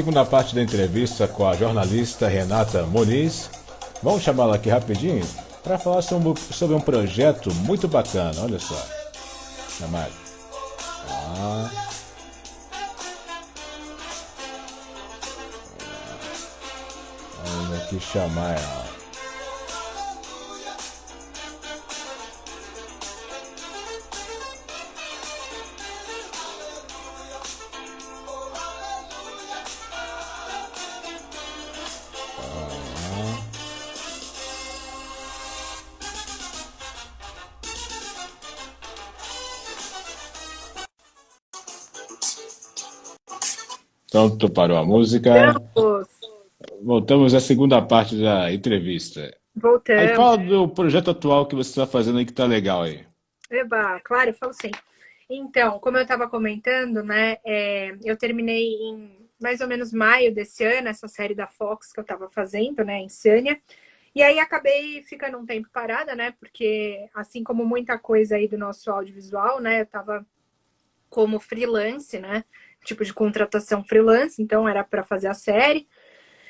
Segunda parte da entrevista com a jornalista Renata Moniz. Vamos chamá-la aqui rapidinho para falar sobre um projeto muito bacana. Olha só. Chamar. Vamos aqui chamar ela. Então, tu parou a música. Vamos. Voltamos à segunda parte da entrevista. Aí Voltamos. fala do projeto atual que você está fazendo aí que tá legal aí. Eba, claro, eu falo sim. Então, como eu estava comentando, né, eu terminei em mais ou menos maio desse ano, essa série da Fox que eu estava fazendo, né, Insânia. E aí acabei ficando um tempo parada, né, porque assim como muita coisa aí do nosso audiovisual, né, eu estava como freelance, né, tipo de contratação freelance, então era para fazer a série.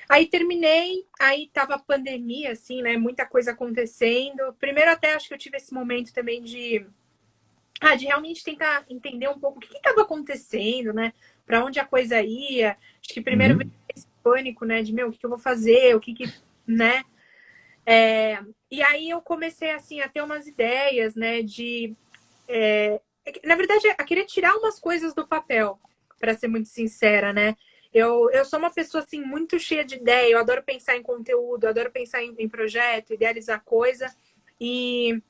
Aí terminei, aí tava a pandemia, assim, né? Muita coisa acontecendo. Primeiro até acho que eu tive esse momento também de realmente tentar entender um pouco o que estava acontecendo, né? Para onde a coisa ia. Acho que primeiro veio esse pânico, né? De, meu, o que eu vou fazer? Né? E aí eu comecei, assim, a ter umas ideias, né? Na verdade, eu queria tirar umas coisas do papel, para ser muito sincera, né? Eu sou uma pessoa, assim, muito cheia de ideia. Eu adoro pensar em conteúdo, eu adoro pensar em projeto, idealizar coisa. E,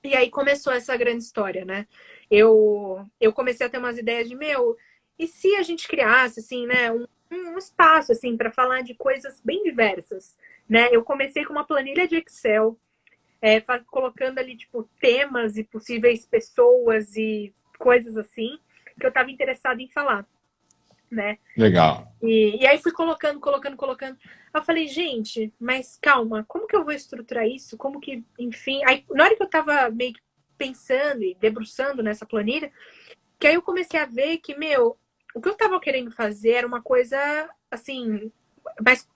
e aí começou essa grande história, né? Eu comecei a ter umas ideias de, meu, e se a gente criasse, assim, né, um espaço, assim, para falar de coisas bem diversas, né? Eu comecei com uma planilha de Excel, colocando ali, tipo, temas e possíveis pessoas e coisas assim, que eu estava interessada em falar, né? Legal. E aí fui colocando. Eu falei, gente, mas calma, como que eu vou estruturar isso? Como que, enfim. Aí, na hora que eu tava meio que pensando e debruçando nessa planilha, que aí eu comecei a ver que, meu, o que eu tava querendo fazer era uma coisa, assim, mais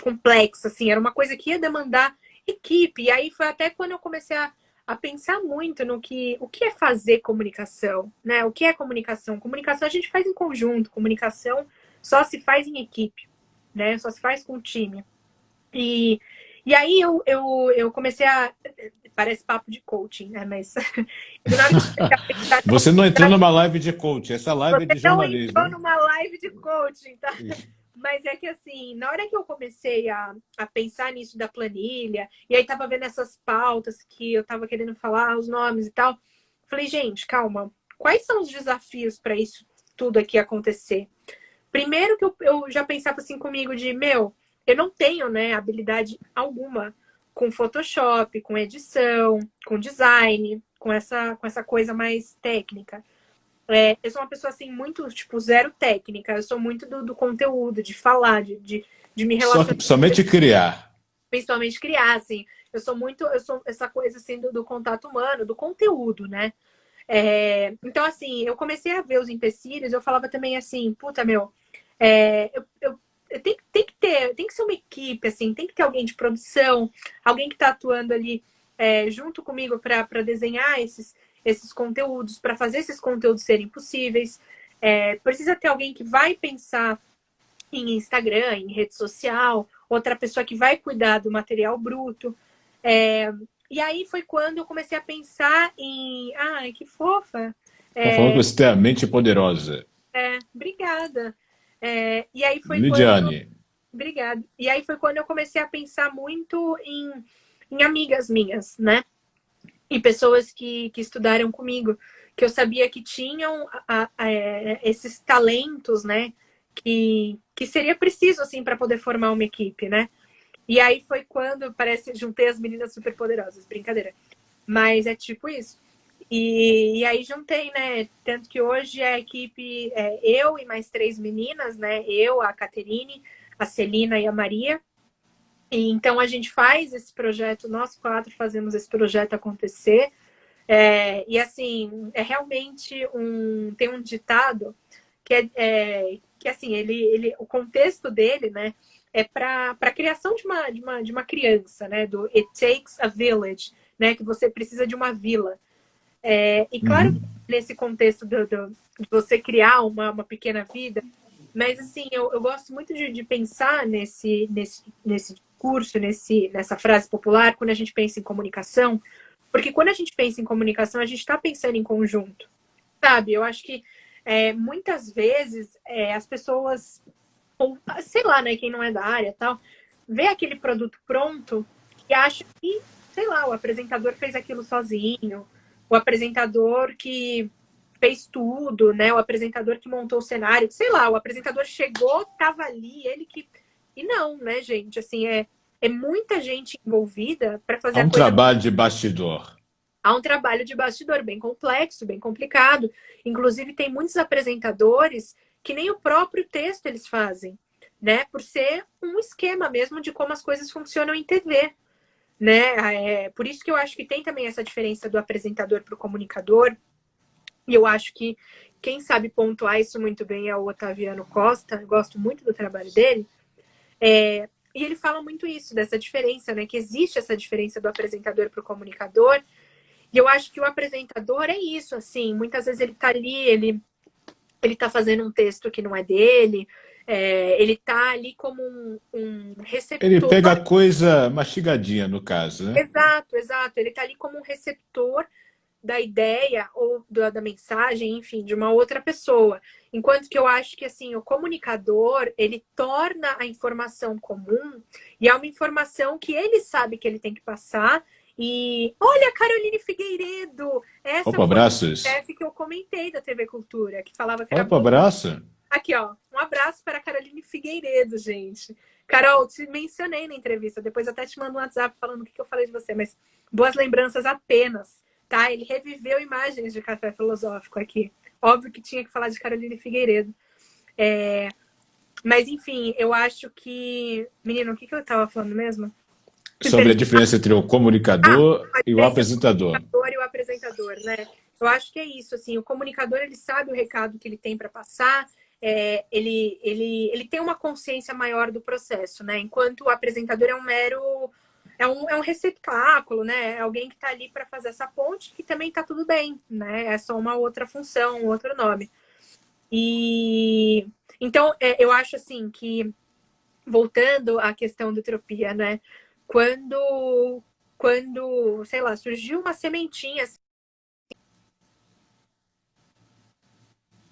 complexa, assim, era uma coisa que ia demandar equipe. E aí foi até quando eu comecei a pensar muito no o que é fazer comunicação, né? O que é comunicação? Comunicação a gente faz em conjunto, comunicação só se faz em equipe, né? Só se faz com o time. E, e aí eu comecei a. Parece papo de coaching, né? Mas na hora que eu comecei a Você não entrou pensar, numa live de coach, essa live é você de não jornalismo, entrou hein? numa live de coaching, tá? Mas é que assim, na hora que eu comecei a pensar nisso da planilha, e aí tava vendo essas pautas que eu tava querendo falar, os nomes e tal, falei, gente, calma, quais são os desafios para isso tudo aqui acontecer? Primeiro que eu já pensava assim comigo de, meu, eu não tenho, né, habilidade alguma com Photoshop, com edição, com design, com essa coisa mais técnica. Eu sou uma pessoa, assim, muito, tipo, zero técnica. Eu sou muito do conteúdo, de falar, de me Só relacionar, que somente criar. principalmente criar, assim. Eu sou essa coisa, assim, do contato humano, do conteúdo, né? Então, assim, eu comecei a ver os empecilhos, eu falava também assim, puta, meu, tem que ser uma equipe, assim, tem que ter alguém de produção, alguém que tá atuando ali junto comigo para desenhar esses conteúdos, para fazer esses conteúdos serem possíveis. Precisa ter alguém que vai pensar em Instagram, em rede social, outra pessoa que vai cuidar do material bruto. E aí foi quando eu comecei a pensar em. Ai, que fofa! Tá falando que você tem a mente poderosa. Obrigada. E aí foi quando. Lidiane. Obrigada. E aí foi quando eu comecei a pensar muito em amigas minhas, né? E pessoas que estudaram comigo, que eu sabia que tinham esses talentos, né? Que seria preciso, assim, para poder formar uma equipe, né? E aí foi quando, parece, juntei as meninas superpoderosas, brincadeira. Mas é tipo isso. E aí juntei, né? Tanto que hoje a equipe é eu e mais três meninas, né? Eu, a Caterine, a Celina e a Maria. E então a gente faz esse projeto, nós quatro fazemos esse projeto acontecer. E assim, é realmente tem um ditado que que assim, o contexto dele, né, é para a criação de uma criança, né, do It Takes a Village, né, que você precisa de uma vila. E claro, Uhum. nesse contexto de você criar uma pequena vida, mas assim, eu gosto muito de pensar nesse curso, nessa frase popular, quando a gente pensa em comunicação, porque quando a gente pensa em comunicação, a gente está pensando em conjunto, sabe? Eu acho que muitas vezes as pessoas, ou sei lá, né, quem não é da área tal, vê aquele produto pronto e acha que, sei lá, o apresentador fez aquilo sozinho, o apresentador que fez tudo, né? O apresentador que montou o cenário, sei lá, o apresentador chegou, tava ali, ele que. E não, né, gente? Assim, é muita gente envolvida para fazer Há a um coisa. trabalho de bastidor. Há um trabalho de bastidor bem complexo, bem complicado. Inclusive, tem muitos apresentadores que nem o próprio texto eles fazem, né? Por ser um esquema mesmo de como as coisas funcionam em TV, né? Por isso que eu acho que tem também essa diferença do apresentador para o comunicador. E eu acho que quem sabe pontuar isso muito bem é o Otaviano Costa. Eu gosto muito do trabalho dele. E ele fala muito isso, dessa diferença, né? Que existe essa diferença do apresentador para o comunicador. E eu acho que o apresentador é isso, assim. Muitas vezes ele tá ali, ele tá fazendo um texto que não é dele. Ele tá ali como um Ele receptor. pega a coisa mastigadinha, no caso, né? Exato, exato. Ele tá ali como um receptor da ideia ou da mensagem, enfim, de uma outra pessoa. Enquanto que eu acho que assim, o comunicador, ele torna a informação comum e é uma informação que ele sabe que ele tem que passar. E olha, Caroline Figueiredo, essa Opa, foi a abraços. chefe que eu comentei da TV Cultura, que falava que era Opa, boa. abraço. Aqui, ó, um abraço para a Caroline Figueiredo, gente. Carol, te mencionei na entrevista, depois até te mando um WhatsApp falando o que eu falei de você, mas boas lembranças apenas, tá? Ele reviveu imagens de café filosófico aqui. Óbvio que tinha que falar de Caroline Figueiredo. Mas, enfim, eu acho que... Menino, o que eu tava falando mesmo? Me Sobre a perdi. diferença entre o comunicador A e o diferença do apresentador. comunicador e o apresentador, né? Eu acho que é isso, assim, o comunicador, ele sabe o recado que ele tem para passar, ele tem uma consciência maior do processo, né? Enquanto o apresentador é um mero... É um receptáculo, né? É alguém que está ali para fazer essa ponte e também está tudo bem, né? É só uma outra função, um outro nome. E então eu acho assim que voltando à questão do Utopia, né? Quando sei lá, surgiu uma sementinha, assim, eu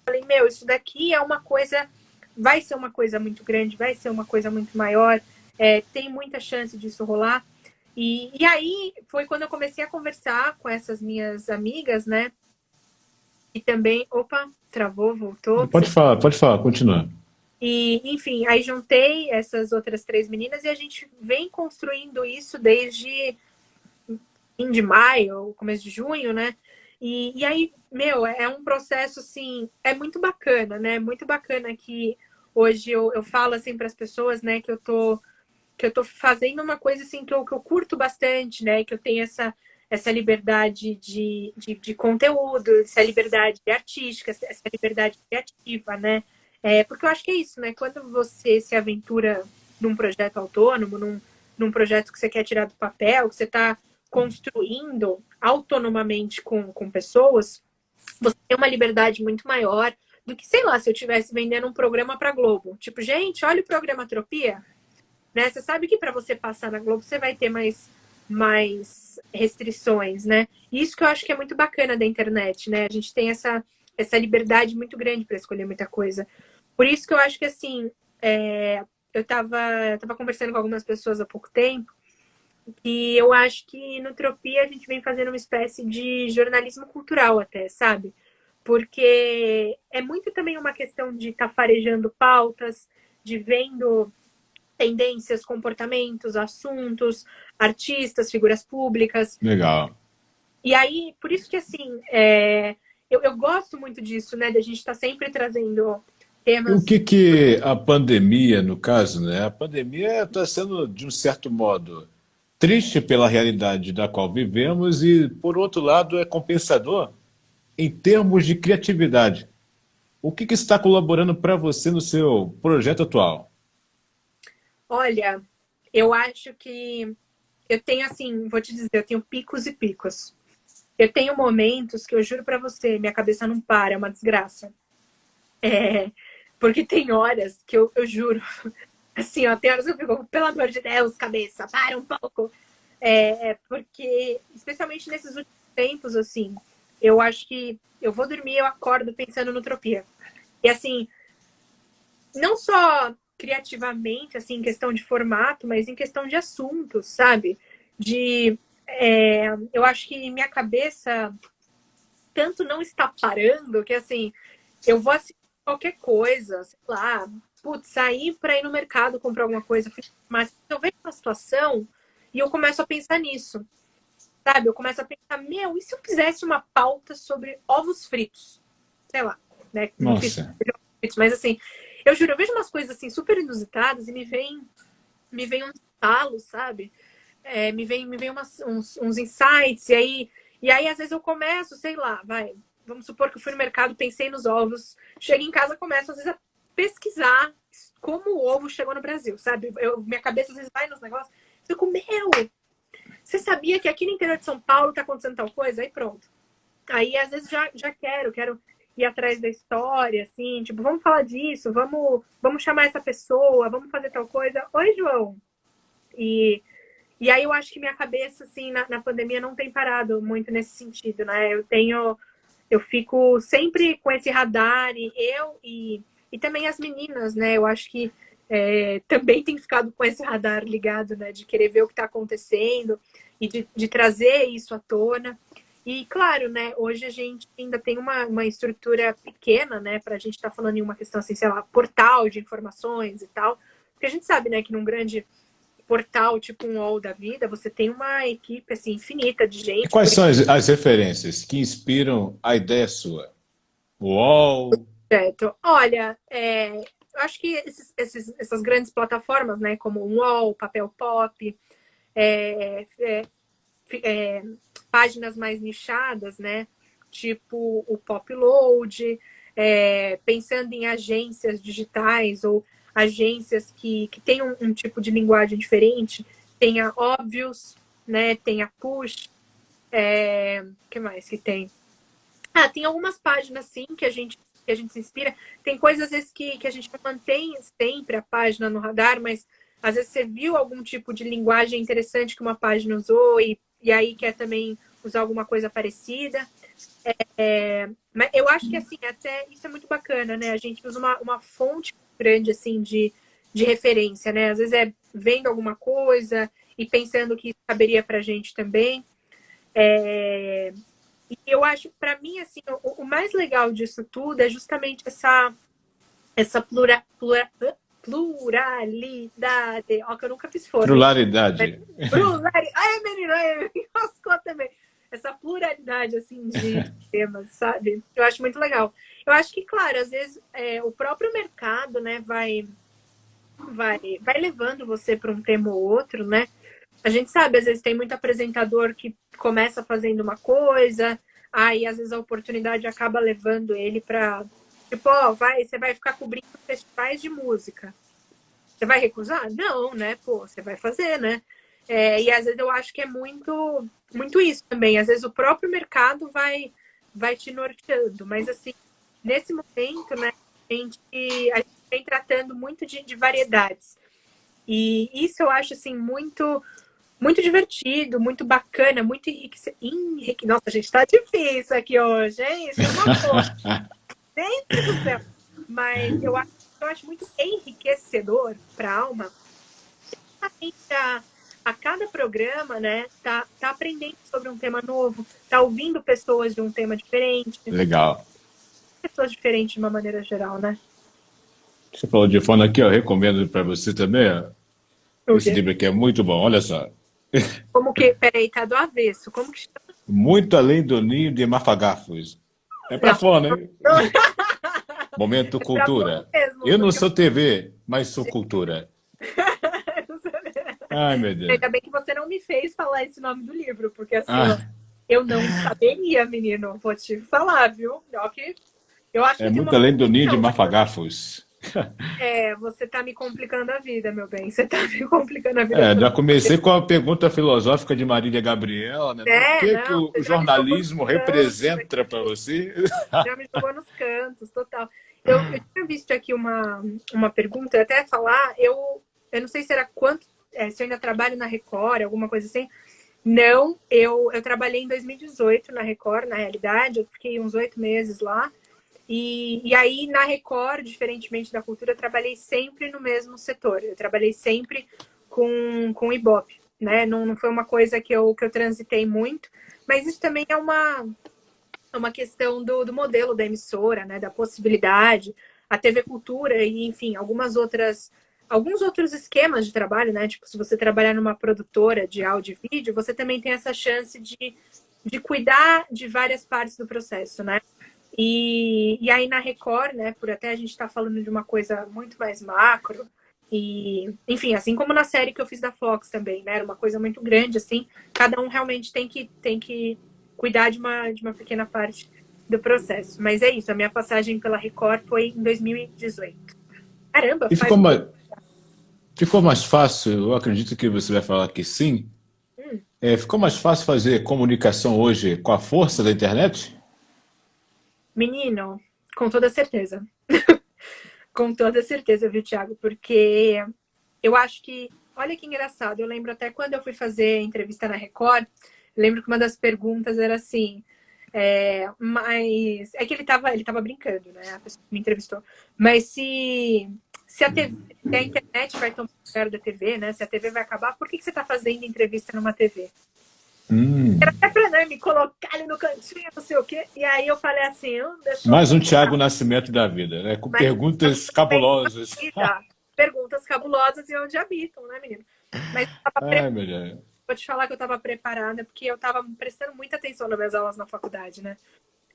falei, meu, isso daqui é uma coisa, vai ser uma coisa muito grande, vai ser uma coisa muito maior, tem muita chance disso rolar. E aí foi quando eu comecei a conversar com essas minhas amigas, né? E também, opa, travou, voltou. Pode falar, continua. E, enfim, aí juntei essas outras três meninas e a gente vem construindo isso desde fim de maio, começo de junho, né? E aí, meu, é um processo, assim, é muito bacana, né? Muito bacana que hoje eu falo, assim, para as pessoas, né, que eu tô fazendo uma coisa, assim, que eu curto bastante, né? Que eu tenho essa liberdade de conteúdo, essa liberdade artística, essa liberdade criativa, né? Porque eu acho que é isso, né? Quando você se aventura num projeto autônomo, num projeto que você quer tirar do papel, que você está construindo autonomamente com pessoas, você tem uma liberdade muito maior do que, sei lá, se eu estivesse vendendo um programa para Globo. Tipo, gente, olha o programa Tropia, né? Você sabe que para você passar na Globo você vai ter mais restrições, né? E isso que eu acho que é muito bacana da internet, né? A gente tem essa liberdade muito grande para escolher muita coisa. Por isso que eu acho que, assim, eu tava conversando com algumas pessoas há pouco tempo e eu acho que no Tropia a gente vem fazendo uma espécie de jornalismo cultural até, sabe? Porque é muito também uma questão de estar farejando pautas, de vendo tendências, comportamentos, assuntos, artistas, figuras públicas. Legal. E aí, por isso que, assim, eu gosto muito disso, né? Da gente estar sempre trazendo E o temas. que a pandemia, no caso, né? A pandemia está sendo, de um certo modo, triste pela realidade da qual vivemos e, por outro lado, é compensador em termos de criatividade. O que está colaborando para você no seu projeto atual? Olha, eu acho que eu tenho assim, vou te dizer, eu tenho picos e picos. Eu tenho momentos que eu juro pra você, minha cabeça não para, é uma desgraça. É, porque tem horas que eu juro, assim, ó, tem horas que eu fico, pelo amor de Deus, cabeça, para um pouco. Porque, especialmente nesses últimos tempos, assim, eu acho que eu vou dormir, eu acordo pensando no Utopia. E assim, não só criativamente, assim, em questão de formato, mas em questão de assuntos, sabe? De, eu acho que minha cabeça tanto não está parando que, assim, eu vou assistir qualquer coisa, sei lá, putz, sair para ir no mercado comprar alguma coisa, mas eu vejo uma situação e eu começo a pensar nisso, sabe? Eu começo a pensar, meu, e se eu fizesse uma pauta sobre ovos fritos? Sei lá, né? Não fiz Nossa, fritos, mas assim, eu juro, eu vejo umas coisas assim super inusitadas e me vem uns talos, sabe? Me vem uns insights, e aí às vezes eu começo, sei lá, vamos supor que eu fui no mercado, pensei nos ovos, chego em casa, começo às vezes a pesquisar como o ovo chegou no Brasil, sabe? Minha cabeça às vezes vai nos negócios, eu fico, meu, você sabia que aqui no interior de São Paulo tá acontecendo tal coisa? Aí pronto. Aí às vezes já quero ir atrás da história, assim, tipo, vamos falar disso, vamos chamar essa pessoa, vamos fazer tal coisa. Oi, João. E e aí eu acho que minha cabeça, assim, na pandemia não tem parado muito nesse sentido, né? Eu fico sempre com esse radar, e também as meninas, né? Eu acho que também tem ficado com esse radar ligado, né? De querer ver o que está acontecendo e de trazer isso à tona. E claro, né? Hoje a gente ainda tem uma estrutura pequena, né? Para a gente estar falando em uma questão assim, sei lá, portal de informações e tal. Porque a gente sabe, né? Que num grande portal, tipo um UOL da vida, você tem uma equipe assim infinita de e gente. quais são as referências que inspiram a ideia sua? O UOL? Certo. Olha, eu acho que essas grandes plataformas, né, como o UOL, Papel Pop, é, é, é, páginas mais nichadas, né, tipo o Popload, pensando em agências digitais ou agências que têm um tipo de linguagem diferente, tem a Obvious, né, tem a Push, que mais que tem? Tem algumas páginas, sim, que a gente se inspira. Tem coisas, às vezes, que a gente não mantém sempre a página no radar, mas às vezes você viu algum tipo de linguagem interessante que uma página usou e aí quer também usar alguma coisa parecida. Mas eu acho que, assim, até isso é muito bacana, né? A gente usa uma fonte grande, assim, de referência, né? Às vezes é vendo alguma coisa e pensando que isso caberia pra gente também. E eu acho, para mim, assim, o mais legal disso tudo é justamente essa pluralidade. Ó, que eu nunca fiz fono, hein? Pluralidade. Pluralidade. Ai, menina, ai, me enroscou também. Essa pluralidade, assim, de temas, sabe? Eu acho muito legal. Eu acho que, claro, às vezes o próprio mercado, né, vai levando você para um tema ou outro, né? A gente sabe, às vezes tem muito apresentador que começa fazendo uma coisa, aí às vezes a oportunidade acaba levando ele para, tipo, ó, você vai ficar cobrindo festivais de música. Você vai recusar? Não, né? Pô, você vai fazer, né? E às vezes eu acho que é muito isso também. Às vezes o próprio mercado vai te norteando, mas assim, nesse momento, né, a gente vem tratando muito de variedades. E isso eu acho assim muito divertido, muito bacana, muito Nossa, a gente tá difícil aqui hoje, hein? Isso é uma coisa. Gente do céu. Mas eu acho muito enriquecedor para a alma a cada programa, né? Tá aprendendo sobre um tema novo, tá ouvindo pessoas de um tema diferente, Legal. pessoas diferentes de uma maneira geral, né? Você falou de fono aqui, ó, eu recomendo para você também, ó. O Esse quê? livro aqui é muito bom, olha só. Como que. Peraí, tá do avesso. Como que chama? Muito além do ninho de mafagafos. É para Não. fono, hein? Momento É pra fono cultura. mesmo, Eu não porque sou TV, mas sou cultura. Ai, meu Deus. ainda bem que você não me fez falar esse nome do livro, porque assim, ó, Ah, eu não saberia, menino. Vou te falar, viu? Ó, que Eu acho É que tem muito uma... além do ninho de Não, mafagafos. você tá me complicando a vida, meu bem. Você tá me complicando a vida. É, já comecei com a pergunta filosófica de Marília Gabriela, né? O que que Não, o você já me jogou nos jornalismo cantos representa para aqui. você? Já me jogou nos cantos, total. Eu tinha visto aqui uma pergunta, eu até falar, eu não sei se era quanto, se eu ainda trabalho na Record, alguma coisa assim. Não, eu trabalhei em 2018 na Record, na realidade, eu fiquei uns 8 meses lá. E aí, na Record, diferentemente da cultura, eu trabalhei sempre no mesmo setor. Eu trabalhei sempre com Ibope, né? Não foi uma coisa que eu transitei muito, mas isso também é uma questão do modelo da emissora, né? Da possibilidade, a TV Cultura e, enfim, alguns outros esquemas de trabalho, né? Tipo, se você trabalhar numa produtora de áudio e vídeo, você também tem essa chance de cuidar de várias partes do processo, né? E aí na Record, né, por até a gente estar falando de uma coisa muito mais macro, e enfim, assim como na série que eu fiz da Fox também, né, era uma coisa muito grande, assim, cada um realmente tem que cuidar de uma pequena parte do processo. Mas é isso, a minha passagem pela Record foi em 2018. Caramba, E faz um... ficou mais fácil, eu acredito que você vai falar que sim. Ficou mais fácil fazer comunicação hoje com a força da internet? Menino, com toda certeza. Com toda certeza, viu, Thiago? Porque eu acho que, olha que engraçado, eu lembro até quando eu fui fazer entrevista na Record, eu lembro que uma das perguntas era assim, mas é que ele tava brincando, né? A pessoa que me entrevistou. Mas se a TV, se a internet vai tomar o lugar da TV, né? Se a TV vai acabar, por que você está fazendo entrevista numa TV? Era até para, né, me colocar ali no cantinho, não sei o quê. E aí eu falei assim, deixa eu Mais um pensar. Tiago Nascimento da vida, né? Com Mas perguntas cabulosas. perguntas cabulosas e onde habitam, né, menino? Mas eu tava Ai, meu Deus. vou te falar que eu estava preparada, porque eu estava prestando muita atenção nas minhas aulas na faculdade, né?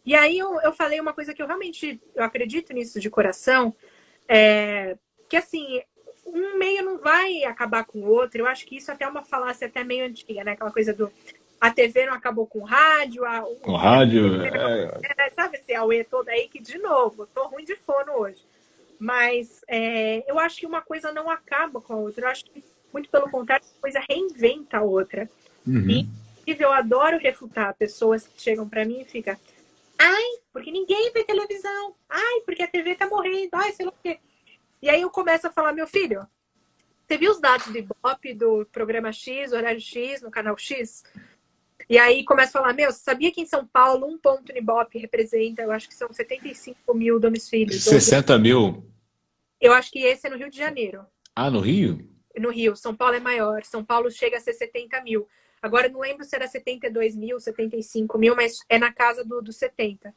E aí eu falei uma coisa que eu realmente eu acredito nisso de coração, que assim, um meio não vai acabar com o outro. Eu acho que isso até é uma falácia até meio antiga, né? Aquela coisa do a TV não acabou com o rádio, o Com vídeo, rádio, sabe esse auê todo aí que, de novo, eu tô ruim de fono hoje. Mas eu acho que uma coisa não acaba com a outra. Eu acho que, muito pelo contrário, uma coisa reinventa a outra. E, inclusive, eu adoro refutar pessoas que chegam para mim e ficam, ai, porque ninguém vê televisão. Ai, porque a TV tá morrendo. Ai, sei lá o quê. E aí eu começo a falar, meu filho, você viu os dados do Ibope, do programa X, horário X, no canal X? E aí começa a falar, meu, você sabia que em São Paulo um ponto no Ibope representa, eu acho que são 75 mil domicílios? 60 mil. Eu acho que esse é no Rio de Janeiro. Ah, no Rio? No Rio, São Paulo é maior. São Paulo chega a ser 70 mil. Agora, eu não lembro se era 72 mil, 75 mil, mas é na casa do 70.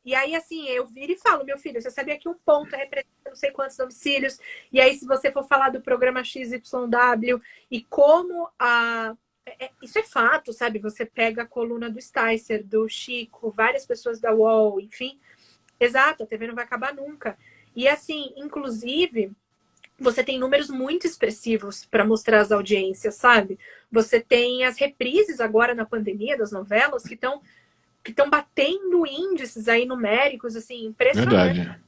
E aí, assim, eu viro e falo, meu filho, você sabia que um ponto representa não sei quantos domicílios? E aí, se você for falar do programa XYW e como isso é fato, sabe? Você pega a coluna do Sticer, do Chico, várias pessoas da UOL, enfim. Exato, a TV não vai acabar nunca. E assim, inclusive, você tem números muito expressivos para mostrar as audiências, sabe? Você tem as reprises agora na pandemia das novelas que estão batendo índices aí numéricos, assim, impressionantes, Verdade.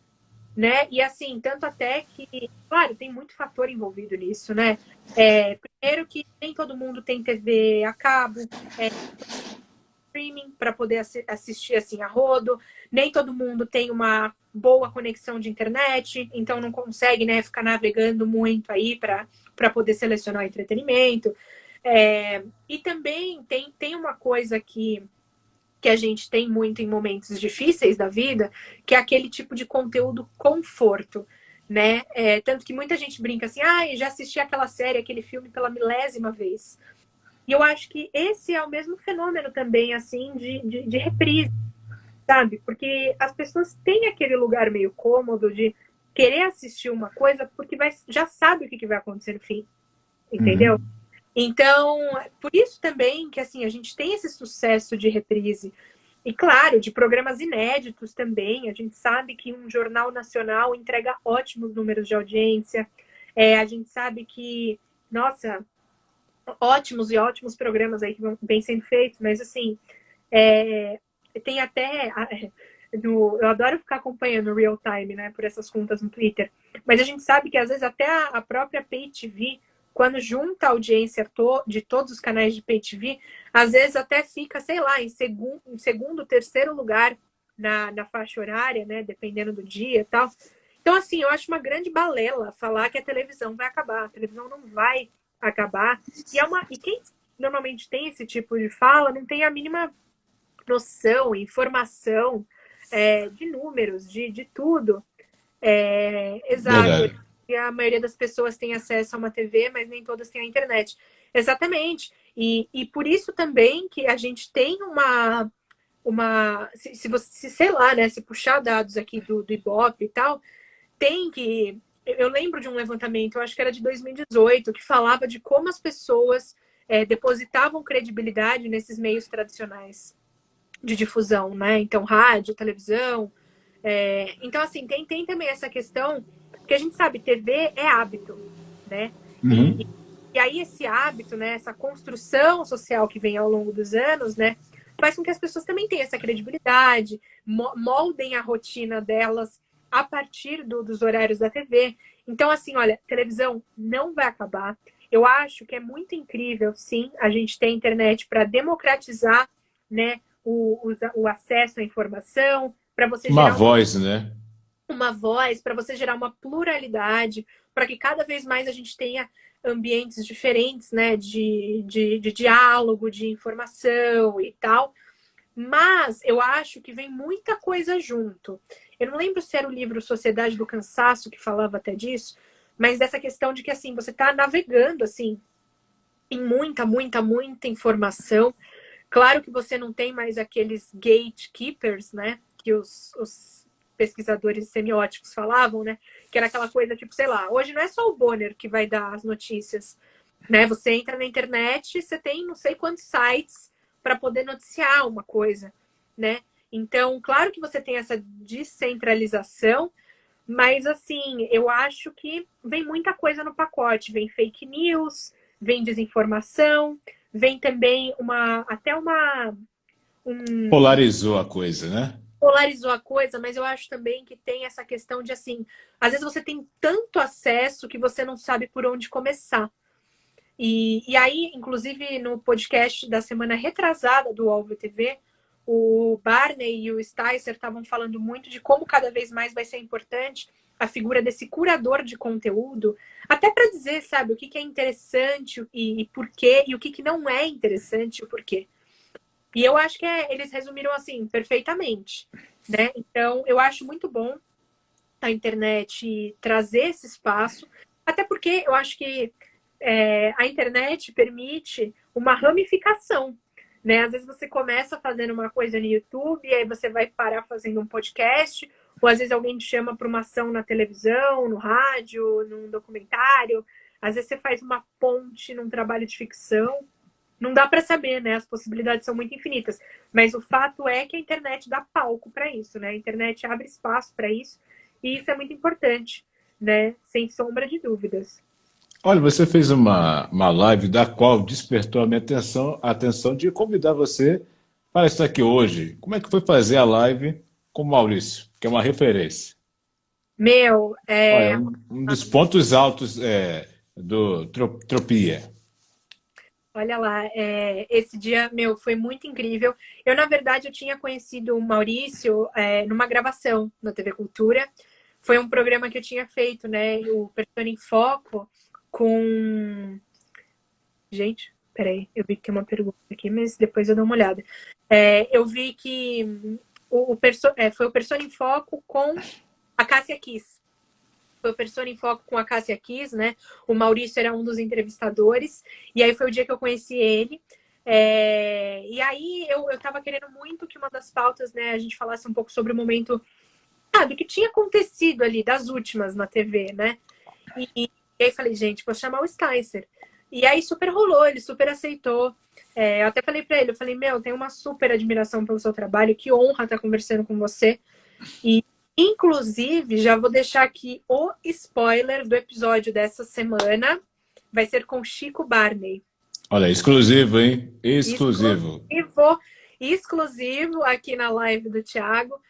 né? E assim, tanto até que, claro, tem muito fator envolvido nisso, né? Primeiro que nem todo mundo tem TV a cabo, streaming para poder assistir assim a rodo, nem todo mundo tem uma boa conexão de internet, então não consegue, né, ficar navegando muito aí para poder selecionar o entretenimento. E também tem uma coisa que a gente tem muito em momentos difíceis da vida, que é aquele tipo de conteúdo conforto, né? Tanto que muita gente brinca assim, já assisti aquela série, aquele filme pela milésima vez. E eu acho que esse é o mesmo fenômeno também, assim, de reprise, sabe? Porque as pessoas têm aquele lugar meio cômodo de querer assistir uma coisa porque já sabe o que vai acontecer no fim, entendeu? Então, por isso também que, assim, a gente tem esse sucesso de reprise. E, claro, de programas inéditos também. A gente sabe que um jornal nacional entrega ótimos números de audiência. A gente sabe que, nossa, ótimos e ótimos programas aí que vão bem sendo feitos, mas assim, tem até Eu adoro ficar acompanhando o real time, né, por essas contas no Twitter. Mas a gente sabe que às vezes até a própria Pay TV, quando junta a audiência de todos os canais de Pay TV, às vezes até fica, sei lá, em segundo, terceiro lugar na faixa horária, né, dependendo do dia e tal. Então, assim, eu acho uma grande balela falar que a televisão vai acabar. A televisão não vai acabar. E quem normalmente tem esse tipo de fala não tem a mínima noção, informação de números, de tudo. Exato. Verdade. E a maioria das pessoas tem acesso a uma TV, mas nem todas têm a internet. Exatamente. E por isso também que a gente tem se sei lá, né, se puxar dados aqui do Ibope e tal, tem que... Eu lembro de um levantamento, eu acho que era de 2018, que falava de como as pessoas depositavam credibilidade nesses meios tradicionais de difusão, né? Então, rádio, televisão. Então, assim, tem também essa questão, porque a gente sabe, TV é hábito, né? Uhum. E aí esse hábito, né, essa construção social que vem ao longo dos anos, né, faz com que as pessoas também tenham essa credibilidade, moldem a rotina delas a partir dos horários da TV. Então, assim, olha, televisão não vai acabar. Eu acho que é muito incrível, sim, a gente ter internet para democratizar, né, o acesso à informação, para você Uma gerar voz, né? uma voz, para você gerar uma pluralidade, para que cada vez mais a gente tenha ambientes diferentes, né, de diálogo, de informação e tal. Mas eu acho que vem muita coisa junto. Eu não lembro se era o livro Sociedade do Cansaço que falava até disso, mas dessa questão de que, assim, você está navegando, assim, em muita informação. Claro que você não tem mais aqueles gatekeepers, né? Que os pesquisadores semióticos falavam, né? Que era aquela coisa, tipo, sei lá, hoje não é só o Bonner que vai dar as notícias, né? Você entra na internet, você tem não sei quantos sites para poder noticiar uma coisa, né? Então, claro que você tem essa descentralização, mas, assim, eu acho que vem muita coisa no pacote. Vem fake news, vem desinformação, vem também Polarizou a coisa, né? polarizou a coisa, mas eu acho também que tem essa questão de, assim, às vezes você tem tanto acesso que você não sabe por onde começar. E aí, inclusive, no podcast da semana retrasada do Alvo TV, o Barney e o Sticer estavam falando muito de como cada vez mais vai ser importante a figura desse curador de conteúdo, até para dizer, sabe, o que é interessante e por quê, e o que não é interessante e o porquê. E eu acho que eles resumiram assim perfeitamente, né? Então, eu acho muito bom a internet trazer esse espaço, até porque eu acho que a internet permite uma ramificação, né? Às vezes você começa fazendo uma coisa no YouTube, e aí você vai parar fazendo um podcast, ou às vezes alguém te chama para uma ação na televisão, no rádio, num documentário. Às vezes você faz uma ponte num trabalho de ficção. Não dá para saber, né? As possibilidades são muito infinitas. Mas o fato é que a internet dá palco para isso, né? A internet abre espaço para isso, e isso é muito importante, né? Sem sombra de dúvidas. Olha, você fez uma live da qual despertou a minha a atenção de convidar você para estar aqui hoje. Como é que foi fazer a live com o Maurício, que é uma referência? Meu, Olha, um dos pontos altos do Tropia. olha lá, esse dia, meu, foi muito incrível. Eu, na verdade, eu tinha conhecido o Maurício numa gravação na TV Cultura. Foi um programa que eu tinha feito, né? O Persona em Foco com... Gente, peraí, eu vi que tem uma pergunta aqui, mas depois eu dou uma olhada. Eu vi que foi o Persona em Foco com a Cássia Kiss. Foi o Persona em Foco com a Cássia Kiss, né? O Maurício era um dos entrevistadores. E aí foi o dia que eu conheci ele. E aí eu tava querendo muito que uma das pautas, né, a gente falasse um pouco sobre o momento do que tinha acontecido ali, das últimas na TV, né? E aí falei, gente, vou chamar o Sticer. E aí super rolou, ele super aceitou. Eu até falei pra ele, eu falei, meu, tenho uma super admiração pelo seu trabalho, que honra estar conversando com você. E, inclusive, já vou deixar aqui o spoiler do episódio dessa semana. Vai ser com Chico Barney. Olha, exclusivo, hein? Exclusivo. Exclusivo aqui na live do Thiago.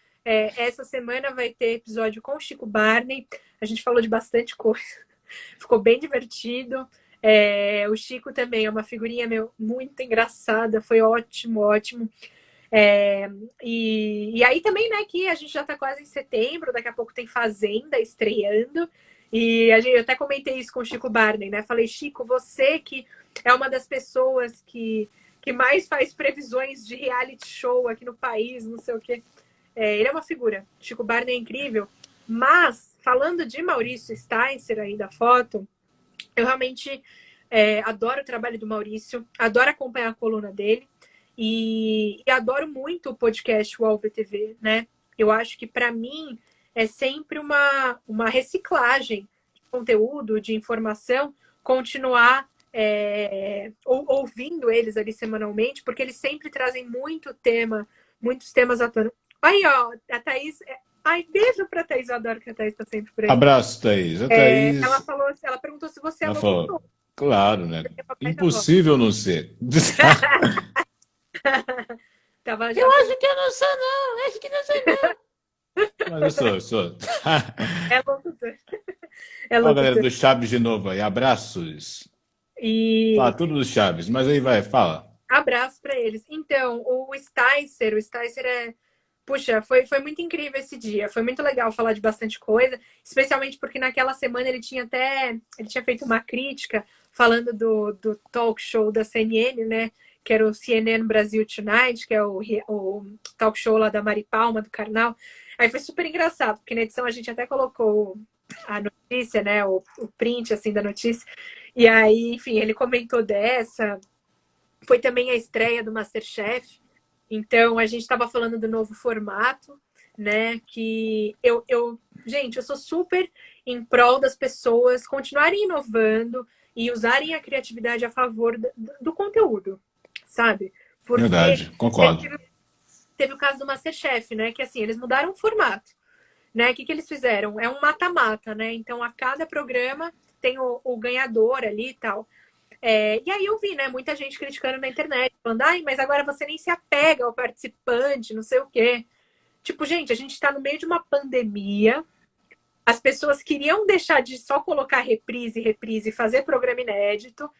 Essa semana vai ter episódio com o Chico Barney. A gente falou de bastante coisa. Ficou bem divertido. O Chico também é uma figurinha muito engraçada. Foi ótimo, ótimo. E aí também, né, que a gente já tá quase em setembro. Daqui a pouco tem Fazenda estreando. E eu até comentei isso com o Chico Barney, né? Falei, Chico, você que é uma das pessoas que mais faz previsões de reality show aqui no país, não sei o quê. Ele é uma figura. Chico Barney é incrível. Mas, falando de Maurício Sticer aí da foto, eu realmente adoro o trabalho do Maurício, adoro acompanhar a coluna dele e adoro muito o podcast UOL VTV, né? Eu acho que, para mim, é sempre uma reciclagem de conteúdo, de informação, continuar ouvindo eles ali semanalmente, porque eles sempre trazem muitos temas à tona. Aí, ó, a Thaís. Ai, beijo pra Thaís, eu adoro que a Thaís tá sempre por aí. Abraço, Thaís. A Ela Thaís, ela perguntou se você é ela falou, locutor. claro, né? Papai tá bom. Impossível não ser. Tava já... Eu acho que eu não sou, não. Acho que não sou, não. Mas eu sou. É locutor. Ó, galera do Chaves de novo aí, abraços. E Fala tudo do Chaves, mas aí vai, fala. abraço pra eles. Então, o Sticer puxa, foi muito incrível esse dia. Foi muito legal falar de bastante coisa, especialmente porque naquela semana ele tinha feito uma crítica falando do talk show da CNN, né? Que era o CNN Brasil Tonight, que é o talk show lá da Mari Palma, do Karnal. Aí foi super engraçado, porque na edição a gente até colocou a notícia, né? O print, assim, da notícia. E aí, enfim, ele comentou dessa. Foi também a estreia do MasterChef. Então, a gente estava falando do novo formato, né? Que gente, eu sou super em prol das pessoas continuarem inovando e usarem a criatividade a favor do conteúdo, sabe? Porque Verdade, concordo. teve o caso do MasterChef, né? Que assim, eles mudaram o formato, né? O que eles fizeram? É um mata-mata, né? Então, a cada programa tem o ganhador ali e tal. E aí eu vi, né, muita gente criticando na internet, falando, ai, mas agora você nem se apega ao participante, não sei o quê. Tipo, gente, a gente tá no meio de uma pandemia, as pessoas queriam deixar de só colocar reprise e fazer programa inédito,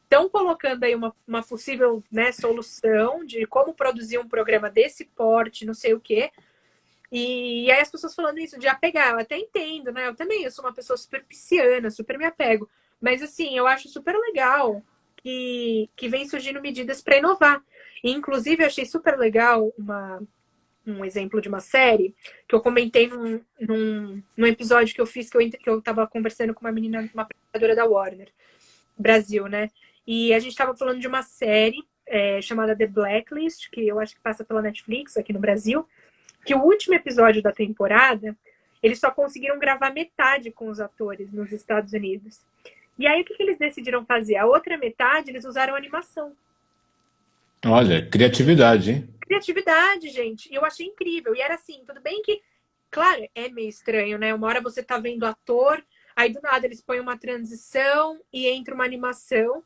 estão colocando aí uma possível, né, solução de como produzir um programa desse porte, não sei o quê. E aí as pessoas falando isso de apegar, eu até entendo, né? Eu sou uma pessoa super pisciana, super me apego. Mas assim, eu acho super legal que vem surgindo medidas para inovar. E, inclusive, eu achei super legal um exemplo de uma série que eu comentei num episódio que eu fiz, que eu tava conversando com uma menina, uma apresentadora da Warner Brasil, né? E a gente tava falando de uma série chamada The Blacklist, que eu acho que passa pela Netflix aqui no Brasil, que o último episódio da temporada, eles só conseguiram gravar metade com os atores nos Estados Unidos. E aí, o que eles decidiram fazer? A outra metade, eles usaram animação. Olha, criatividade, hein? Criatividade, gente. E eu achei incrível. E era assim, tudo bem que, claro, é meio estranho, né? Uma hora você tá vendo o ator, aí do nada eles põem uma transição e entra uma animação.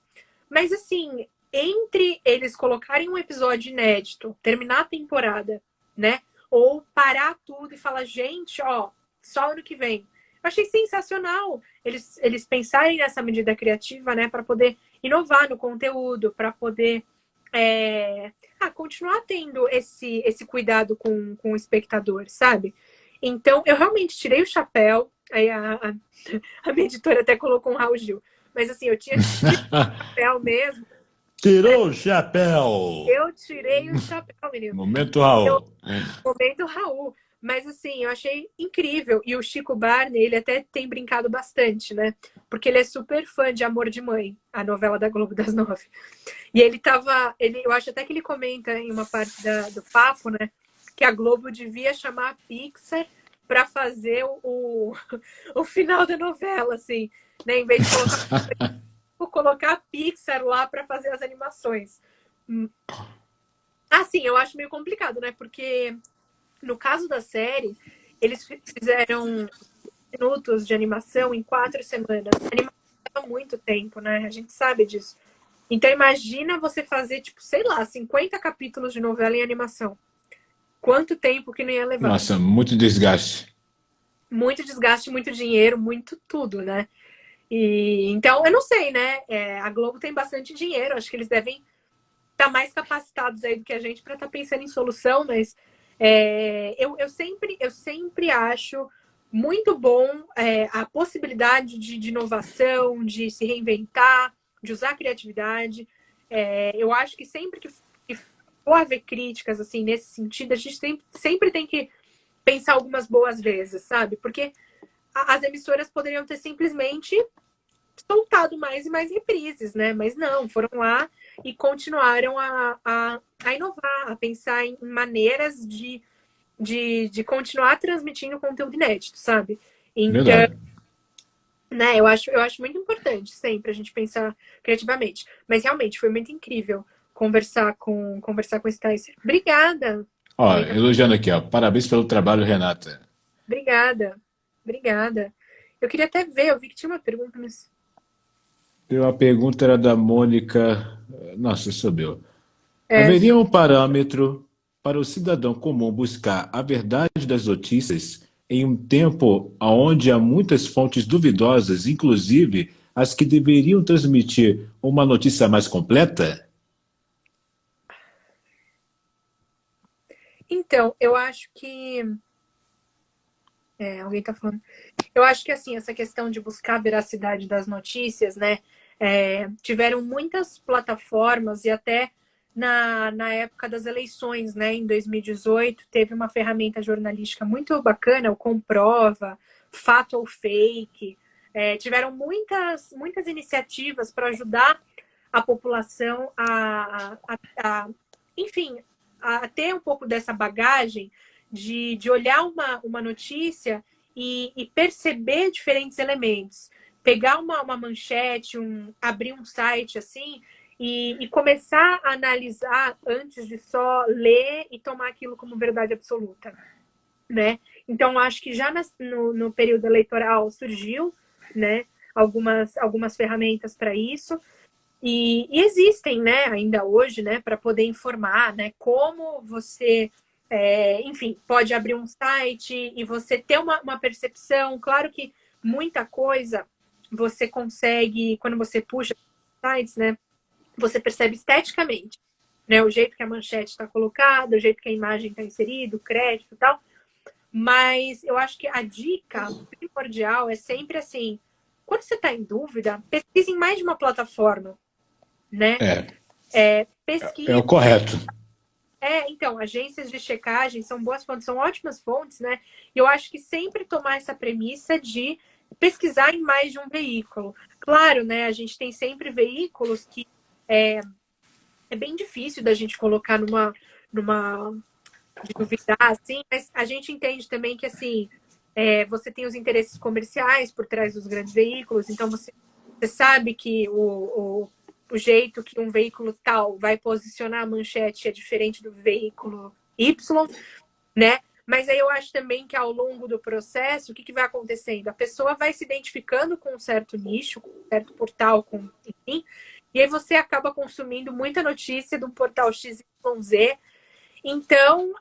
Mas assim, entre eles colocarem um episódio inédito, terminar a temporada, né? Ou parar tudo e falar, gente, ó, só ano que vem. Eu achei sensacional eles pensarem nessa medida criativa, né, para poder inovar no conteúdo, para poder continuar tendo esse cuidado com o espectador, sabe? Então, eu realmente tirei o chapéu. Aí a minha editora até colocou um Raul Gil. Mas assim, eu tinha tirado o chapéu mesmo. Tirou o chapéu! Eu tirei o chapéu, menino. Momento Raul. Momento Raul. Mas assim, eu achei incrível. E o Chico Barney, ele até tem brincado bastante, né? Porque ele é super fã de Amor de Mãe, a novela da Globo das 9. E eu acho até que ele comenta em uma parte do papo, né? Que a Globo devia chamar a Pixar para fazer o final da novela, assim, né? Em vez de colocar a Pixar lá para fazer as animações. Assim, eu acho meio complicado, né? Porque no caso da série, eles fizeram minutos de animação em 4 semanas. A animação leva muito tempo, né? A gente sabe disso. Então, imagina você fazer, tipo, sei lá, 50 capítulos de novela em animação. quanto tempo que não ia levar. Nossa, muito desgaste. Muito desgaste, muito dinheiro, muito tudo, né? E então, eu não sei, né? A Globo tem bastante dinheiro, acho que eles devem estar mais capacitados aí do que a gente para estar pensando em solução, mas eu sempre acho muito bom a possibilidade de inovação, de se reinventar, de usar a criatividade. Eu acho que sempre que for haver críticas assim nesse sentido, a gente sempre tem que pensar algumas boas vezes, sabe? Porque as emissoras poderiam ter simplesmente soltado mais e mais reprises, né? Mas não, foram lá e continuaram a inovar, a pensar em maneiras de continuar transmitindo conteúdo inédito, sabe? Então, Verdade. né, eu acho muito importante sempre a gente pensar criativamente. Mas realmente foi muito incrível conversar com esse Tyson. Obrigada. Ó, Alguém tá... elogiando aqui, ó. Parabéns pelo trabalho, Renata. Obrigada. Obrigada. Eu queria até ver, eu vi que tinha uma pergunta, mas. Tem uma pergunta era da Mônica. Nossa, subiu. É, Haveria um parâmetro para o cidadão comum buscar a verdade das notícias em um tempo onde há muitas fontes duvidosas, inclusive as que deveriam transmitir uma notícia mais completa? então, eu acho que. Alguém tá falando. Eu acho que, assim, essa questão de buscar a veracidade das notícias, né? Tiveram muitas plataformas e até na época das eleições, né? Em 2018, teve uma ferramenta jornalística muito bacana, o Comprova, Fato ou Fake. Tiveram muitas iniciativas para ajudar a população enfim, a ter um pouco dessa bagagem de olhar uma notícia e perceber diferentes elementos. Pegar uma manchete, abrir um site assim e começar a analisar antes de só ler e tomar aquilo como verdade absoluta, né? Então, acho que já no período eleitoral surgiu, né, algumas ferramentas para isso. E existem, né, ainda hoje, né, para poder informar, né, como você, enfim, pode abrir um site e você ter uma percepção. Claro que muita coisa você consegue, quando você puxa sites, né, você percebe esteticamente, né, o jeito que a manchete está colocada, o jeito que a imagem está inserida, o crédito e tal. Mas eu acho que a dica primordial é sempre assim, quando você está em dúvida, pesquise em mais de uma plataforma, né? É, é Pesquisa. o correto. Então, agências de checagem são boas fontes, são ótimas fontes, né? E eu acho que sempre tomar essa premissa de pesquisar em mais de um veículo. Claro, né? A gente tem sempre veículos que é bem difícil da gente colocar numa de duvidar, assim, mas a gente entende também que, assim, você tem os interesses comerciais por trás dos grandes veículos, então você sabe que o jeito que um veículo tal vai posicionar a manchete é diferente do veículo Y, né? Mas aí eu acho também que ao longo do processo, o que vai acontecendo? A pessoa vai se identificando com um certo nicho, com um certo portal, enfim, e aí você acaba consumindo muita notícia do portal XYZ. Então,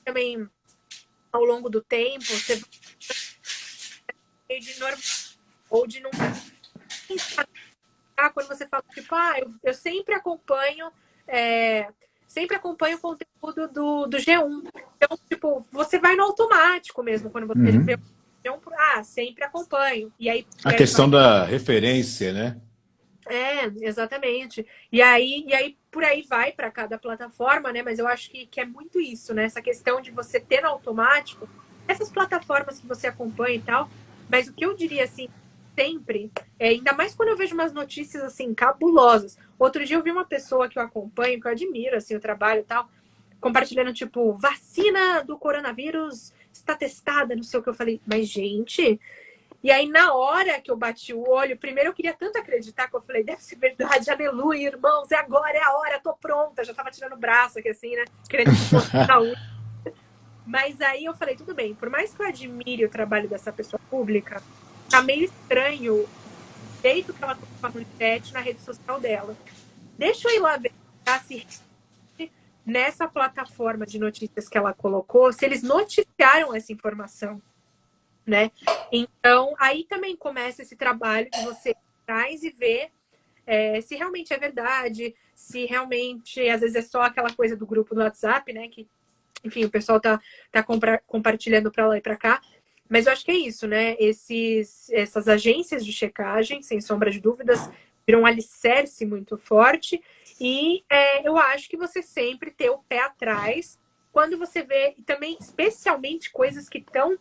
também ao longo do tempo, você vai de normal ou de não pensar quando você fala, tipo, eu sempre acompanho o conteúdo do G1. Então, tipo, você vai no automático mesmo quando você vê o Uhum. G1, sempre acompanho. E aí A questão da referência, né? exatamente. E aí por aí vai para cada plataforma, né? Mas eu acho que é muito isso, né? Essa questão de você ter no automático essas plataformas que você acompanha e tal. Mas o que eu diria assim, sempre, ainda mais quando eu vejo umas notícias assim cabulosas. Outro dia eu vi uma pessoa que eu acompanho, que eu admiro assim o trabalho e tal, compartilhando tipo, vacina do coronavírus está testada, não sei o que eu falei. Mas gente, e aí, na hora que eu bati o olho, primeiro eu queria tanto acreditar que eu falei, deve ser verdade, aleluia, irmãos, é agora, é a hora, tô pronta. Já tava tirando o braço aqui assim, né? Querendo que fosse saúde. Mas aí eu falei, tudo bem, por mais que eu admire o trabalho dessa pessoa pública, tá meio estranho o jeito que ela colocou a manchete na rede social dela. Deixa eu ir lá ver se nessa plataforma de notícias que ela colocou, se eles noticiaram essa informação, né? Então, aí também começa esse trabalho de você traz e ver se realmente é verdade, se realmente, às vezes é só aquela coisa do grupo do WhatsApp, né? Que, enfim, o pessoal tá compartilhando para lá e para cá. Mas eu acho que é isso, né? Essas agências de checagem, sem sombra de dúvidas, viram um alicerce muito forte. E eu acho que você sempre ter o pé atrás quando você vê, e também, especialmente, coisas que estão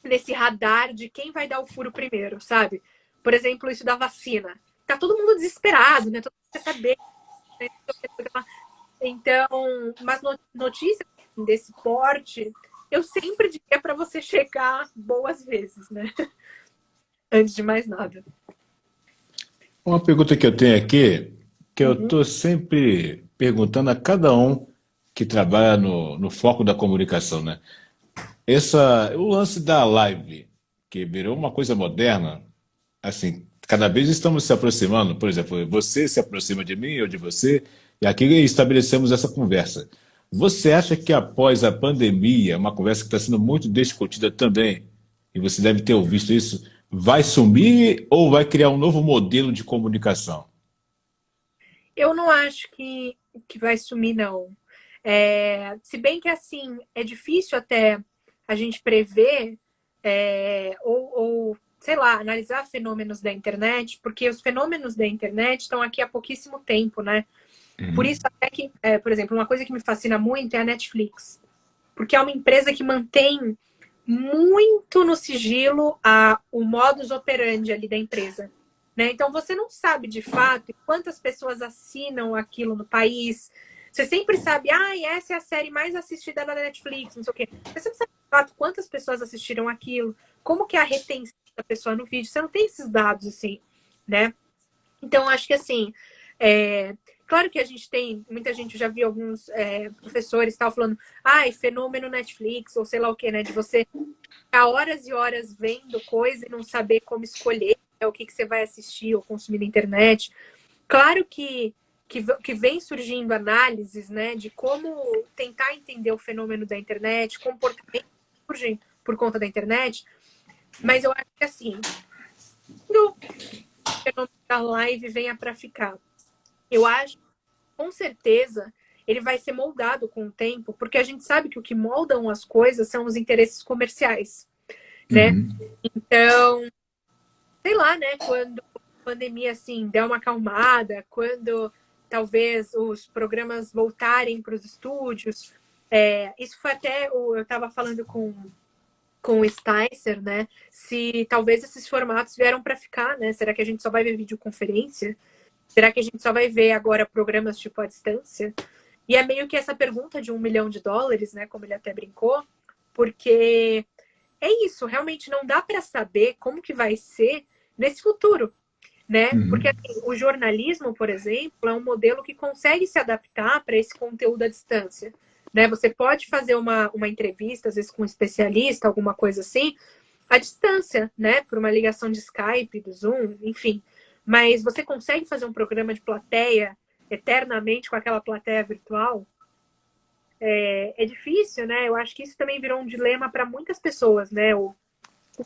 nesse radar de quem vai dar o furo primeiro, sabe? Por exemplo, isso da vacina. Tá todo mundo desesperado, né? Todo mundo quer saber. Né? Então, mas notícias desse porte, eu sempre diria para você checar boas vezes, né? Antes de mais nada. Uma pergunta que eu tenho aqui, que eu Uhum. estou sempre perguntando a cada um que trabalha no foco da comunicação, né? O lance da live, que virou uma coisa moderna, assim, cada vez estamos se aproximando, por exemplo, você se aproxima de mim ou de você, e aqui estabelecemos essa conversa. Você acha que após a pandemia, uma conversa que está sendo muito discutida também, e você deve ter ouvido isso, vai sumir ou vai criar um novo modelo de comunicação? Eu não acho que vai sumir, não. Se bem que, assim, é difícil até a gente prever ou, sei lá, analisar fenômenos da internet, porque os fenômenos da internet estão aqui há pouquíssimo tempo, né? Por isso, até que, por exemplo, uma coisa que me fascina muito é a Netflix. Porque é uma empresa que mantém muito no sigilo o modus operandi ali da empresa. Né? Então, você não sabe de fato quantas pessoas assinam aquilo no país. Você sempre sabe, essa é a série mais assistida da Netflix, não sei o quê. Você sempre sabe de fato quantas pessoas assistiram aquilo, como que é a retenção da pessoa no vídeo. Você não tem esses dados, assim, né? Então, acho que assim, claro que a gente tem, muita gente já viu alguns professores tal falando, fenômeno Netflix, ou sei lá o que, né? De você ficar horas e horas vendo coisa e não saber como escolher o que você vai assistir ou consumir na internet. Claro que vem surgindo análises, né, de como tentar entender o fenômeno da internet, comportamento que surgem por conta da internet, mas eu acho que assim, o fenômeno da live venha para ficar. Eu acho, com certeza, ele vai ser moldado com o tempo, porque a gente sabe que o que moldam as coisas são os interesses comerciais, né? Então, sei lá, né? Quando a pandemia, assim, der uma acalmada, quando talvez os programas voltarem para os estúdios. Isso foi até, eu estava falando com o Sticer, né? Se talvez esses formatos vieram para ficar, né? Será que a gente só vai ver videoconferência? Será que a gente só vai ver agora programas tipo à distância? E é meio que essa pergunta de $1 milhão, né? Como ele até brincou, porque é isso, realmente não dá para saber como que vai ser nesse futuro, né? Porque assim, o jornalismo, por exemplo, é um modelo que consegue se adaptar para esse conteúdo à distância. Né? Você pode fazer uma entrevista, às vezes com um especialista, alguma coisa assim, à distância, né? Por uma ligação de Skype, do Zoom, enfim. Mas você consegue fazer um programa de plateia eternamente com aquela plateia virtual? É difícil, né? Eu acho que isso também virou um dilema para muitas pessoas, né? O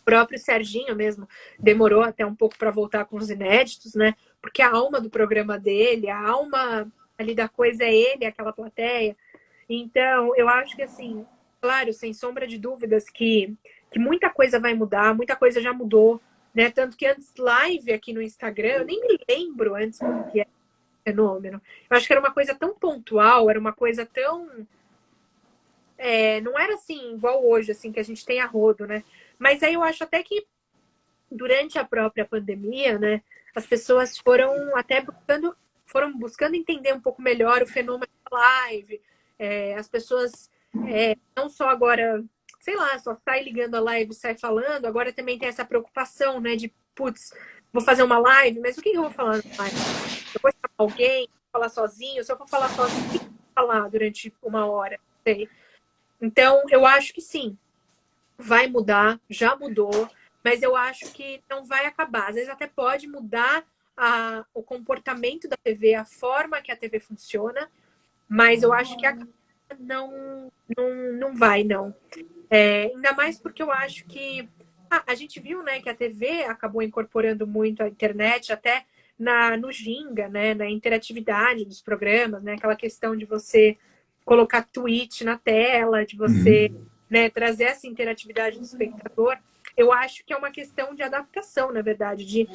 próprio Serginho mesmo demorou até um pouco para voltar com os inéditos, né? Porque a alma do programa dele, a alma ali da coisa é ele, aquela plateia. Então, eu acho que assim, claro, sem sombra de dúvidas que muita coisa vai mudar, muita coisa já mudou, né? Tanto que antes live aqui no Instagram, eu nem me lembro antes como que era o fenômeno. Eu acho que era uma coisa tão pontual, era uma coisa tão não era assim, igual hoje, assim, que a gente tem a rodo, né? Mas aí eu acho até que durante a própria pandemia, né, as pessoas foram buscando entender um pouco melhor o fenômeno da live. As pessoas não só agora, sei lá, só sai ligando a live e sai falando, agora também tem essa preocupação, né, de, putz, vou fazer uma live, mas o que eu vou falar na live? Eu vou chamar alguém, vou falar sozinho? Se eu for falar sozinho, o que eu vou falar durante uma hora? Não sei. Então, eu acho que sim, vai mudar, já mudou, mas eu acho que não vai acabar. Às vezes até pode mudar o comportamento da TV, a forma que a TV funciona, mas eu acho que a não vai, não. Ainda mais porque eu acho que a gente viu, né, que a TV acabou incorporando muito a internet até no Ginga, né, na interatividade dos programas, né, aquela questão de você colocar tweet na tela, de você, Uhum. né, trazer essa interatividade do espectador. Eu acho que é uma questão de adaptação, na verdade, de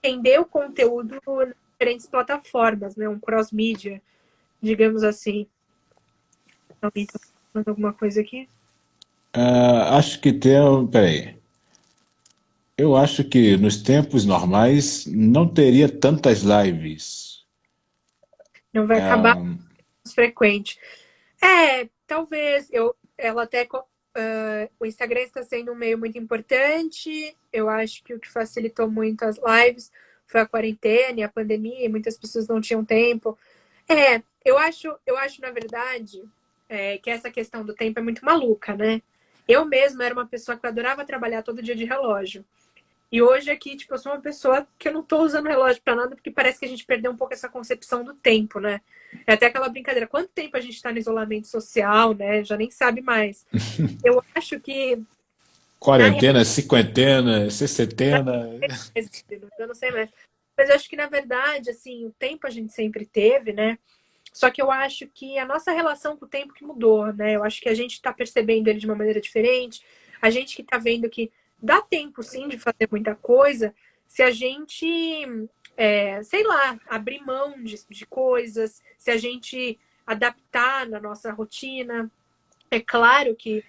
entender o conteúdo nas diferentes plataformas, né, um cross-mídia, digamos assim. Alguém tá falando alguma coisa aqui? Acho que tem. Peraí. Eu acho que nos tempos normais não teria tantas lives. Não vai acabar mais frequente. Talvez ela até o Instagram está sendo um meio muito importante. Eu acho que o que facilitou muito as lives foi a quarentena e a pandemia, e muitas pessoas não tinham tempo. Eu acho na verdade, que essa questão do tempo é muito maluca, né? Eu mesma era uma pessoa que adorava trabalhar todo dia de relógio. E hoje aqui, tipo, eu sou uma pessoa que eu não tô usando relógio pra nada, porque parece que a gente perdeu um pouco essa concepção do tempo, né? É até aquela brincadeira, quanto tempo a gente tá no isolamento social, né? Já nem sabe mais. Eu acho que, na Quarentena, cinquentena, sessentena. eu não sei mais. Mas eu acho que, na verdade, assim, o tempo a gente sempre teve, né? Só que eu acho que a nossa relação com o tempo que mudou, né? Eu acho que a gente está percebendo ele de uma maneira diferente. A gente que está vendo que dá tempo, sim, de fazer muita coisa, se a gente, sei lá, abrir mão de coisas, se a gente adaptar na nossa rotina. É claro que,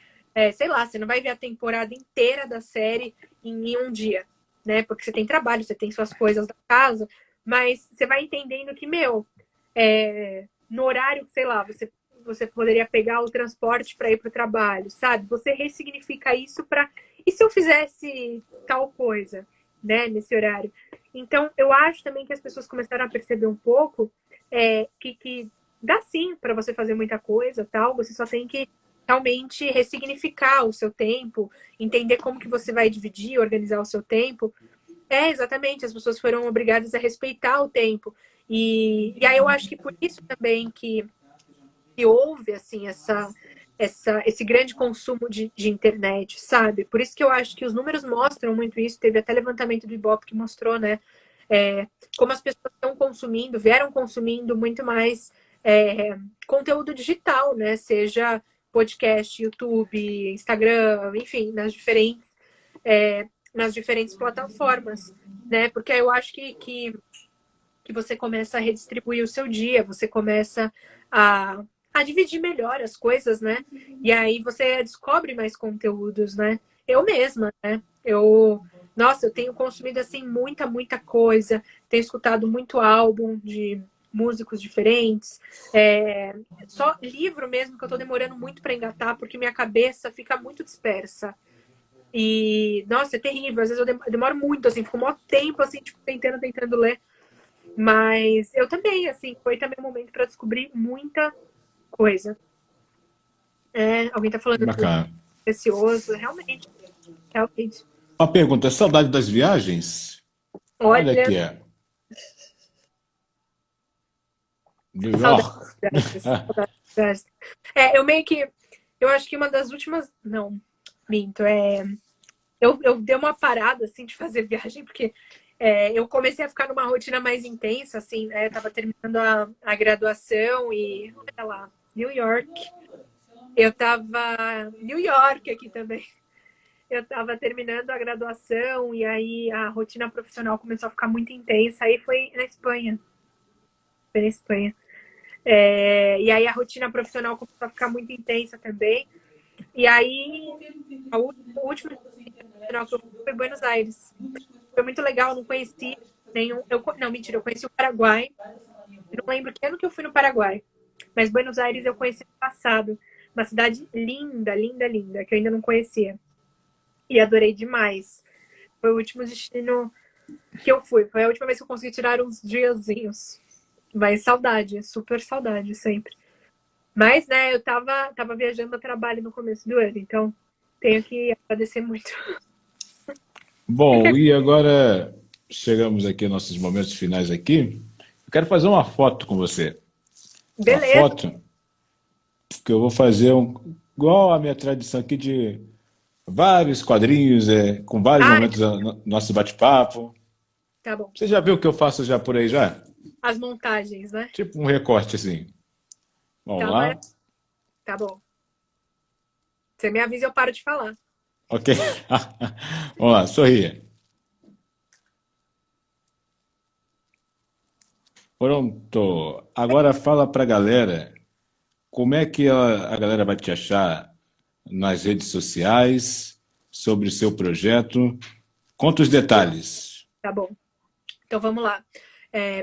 sei lá, você não vai ver a temporada inteira da série em um dia, né? Porque você tem trabalho, você tem suas coisas da casa, mas você vai entendendo que, meu, no horário, sei lá, você poderia pegar o transporte para ir para o trabalho, sabe? Você ressignifica isso para. E se eu fizesse tal coisa, né, nesse horário? Então, eu acho também que as pessoas começaram a perceber um pouco que dá sim para você fazer muita coisa, tal. Você só tem que realmente ressignificar o seu tempo, entender como que você vai dividir, organizar o seu tempo. Exatamente, as pessoas foram obrigadas a respeitar o tempo. E aí eu acho que por isso também que houve assim esse grande consumo de internet, sabe? Por isso que eu acho que os números mostram muito isso. Teve até levantamento do Ibope que mostrou, né? Como as pessoas estão consumindo, vieram consumindo muito mais conteúdo digital, né? Seja podcast, YouTube, Instagram, enfim, é, nas diferentes plataformas, né? Porque eu acho que você começa a redistribuir o seu dia, você começa a dividir melhor as coisas, né? E aí você descobre mais conteúdos, né? Eu mesma, né? Nossa, eu tenho consumido, assim, muita coisa, tenho escutado muito álbum de músicos diferentes, só livro mesmo que eu tô demorando muito para engatar, porque minha cabeça fica muito dispersa. E, nossa, é terrível. Às vezes eu demoro muito, assim, fico um maior tempo, assim, tipo, tentando ler. Mas eu também, assim, foi também um momento para descobrir muita coisa. Alguém tá falando do Bacana. precioso, realmente. Uma pergunta, saudade das viagens? Olha Olha, aqui, New saudades. York. Saudades. Eu meio que, eu acho que uma das últimas, não, minto, eu dei uma parada, assim, de fazer viagem, porque eu comecei a ficar numa rotina mais intensa, assim, né? Eu tava terminando a graduação e, olha lá, New York. Eu tava New York aqui também. Eu tava terminando a graduação e aí a rotina profissional começou a ficar muito intensa. Aí foi na Espanha. Foi na Espanha. E aí a rotina profissional começou a ficar muito intensa também. E aí, o último profissional que eu fui foi Buenos Aires. Foi muito legal, não conheci nenhum. Não, mentira, eu conheci o Paraguai. Eu não lembro que ano que eu fui no Paraguai. Mas Buenos Aires eu conheci no passado. Uma cidade linda, linda, linda, que eu ainda não conhecia. E adorei demais. Foi o último destino que eu fui. Foi a última vez que eu consegui tirar uns diazinhos. Mas saudade, super saudade sempre. Mas, né, eu tava viajando a trabalho no começo do ano, então tenho que agradecer muito. Bom, e agora chegamos aqui aos nossos momentos finais aqui. Eu quero fazer uma foto com você. Uma Beleza. foto que eu vou fazer igual a minha tradição aqui de vários quadrinhos, com vários Ah, momentos do nosso bate-papo. tá bom. Você já viu o que eu faço já por aí já? As montagens, né? Tipo um recorte assim. Vamos Tá, lá? tá bom. Você me avisa e eu paro de falar. Ok. Vamos lá, sorria. Pronto. Agora fala pra galera como é que a galera vai te achar nas redes sociais, sobre o seu projeto. Conta os detalhes. Tá bom. Então vamos lá.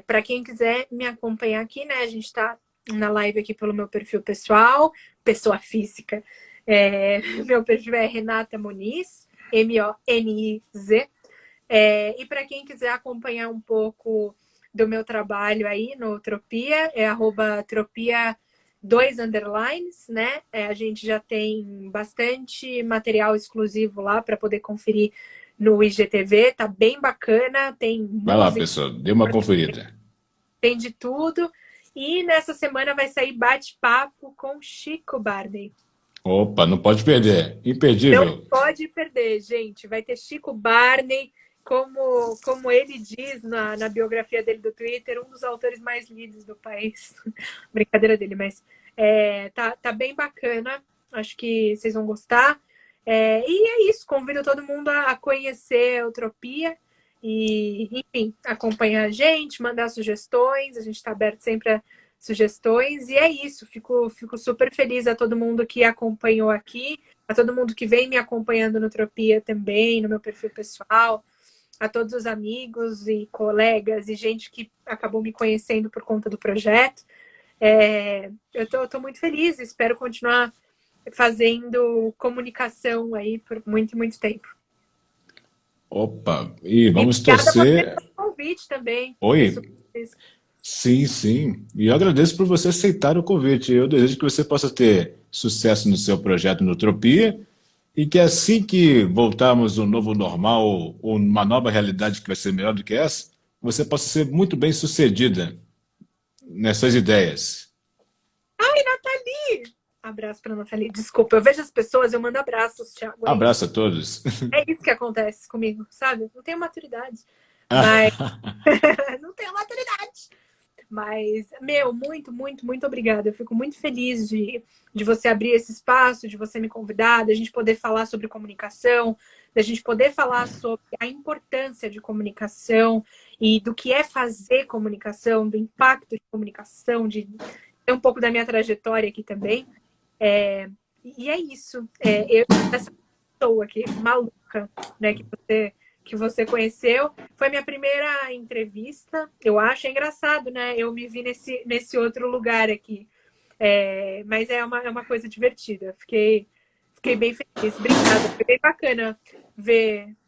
Para quem quiser me acompanhar aqui, né? A gente tá na live aqui pelo meu perfil pessoal, pessoa física. Meu perfil é Renata Moniz, Moniz. E para quem quiser acompanhar um pouco do meu trabalho aí no Tropia, é @tropia 2 underlines, né? A gente já tem bastante material exclusivo lá para poder conferir no IGTV, tá bem bacana, tem Vai lá, música, pessoal, dê uma conferida. tem de tudo. E nessa semana vai sair bate-papo com Chico Barney. Opa, não pode perder. Não Imperdível. pode perder, gente. Vai ter Chico Barney, como ele diz na biografia dele do Twitter, um dos autores mais lidos do país. Brincadeira dele, mas tá bem bacana. Acho que vocês vão gostar. E é isso. Convido todo mundo a conhecer a Utopia e, enfim, acompanhar a gente, mandar sugestões. A gente está aberto sempre a sugestões. E é isso. Fico super feliz a todo mundo que acompanhou aqui, a todo mundo que vem me acompanhando no Utopia também, no meu perfil pessoal, a todos os amigos e colegas e gente que acabou me conhecendo por conta do projeto. Eu tô muito feliz, espero continuar fazendo comunicação aí por muito, muito tempo. Opa, e E vamos obrigada por torcer. ter o convite também. Fiquei Oi? super feliz. Sim, sim. E eu agradeço por você aceitar o convite. Eu desejo que você possa ter sucesso no seu projeto no Tropia e que assim que voltarmos um novo normal ou uma nova realidade que vai ser melhor do que essa, você possa ser muito bem sucedida nessas ideias. Ai, Nathalie! Abraço para Nathalie. Desculpa, eu vejo as pessoas, eu mando abraços, Thiago. Abraço a todos. É isso que acontece comigo, sabe? Não tenho maturidade. Mas não tenho maturidade. Mas, muito, muito, muito obrigada. Eu fico muito feliz de você abrir esse espaço, de você me convidar, da gente poder falar sobre comunicação, da gente poder falar sobre a importância de comunicação e do que é fazer comunicação, do impacto de comunicação, de ter um pouco da minha trajetória aqui também. E é isso. Essa pessoa aqui, maluca, né, que você conheceu. Foi minha primeira entrevista, eu acho. É engraçado, né? Eu me vi nesse outro lugar aqui. Mas é uma coisa divertida. Fiquei bem feliz. Obrigada. Foi bem bacana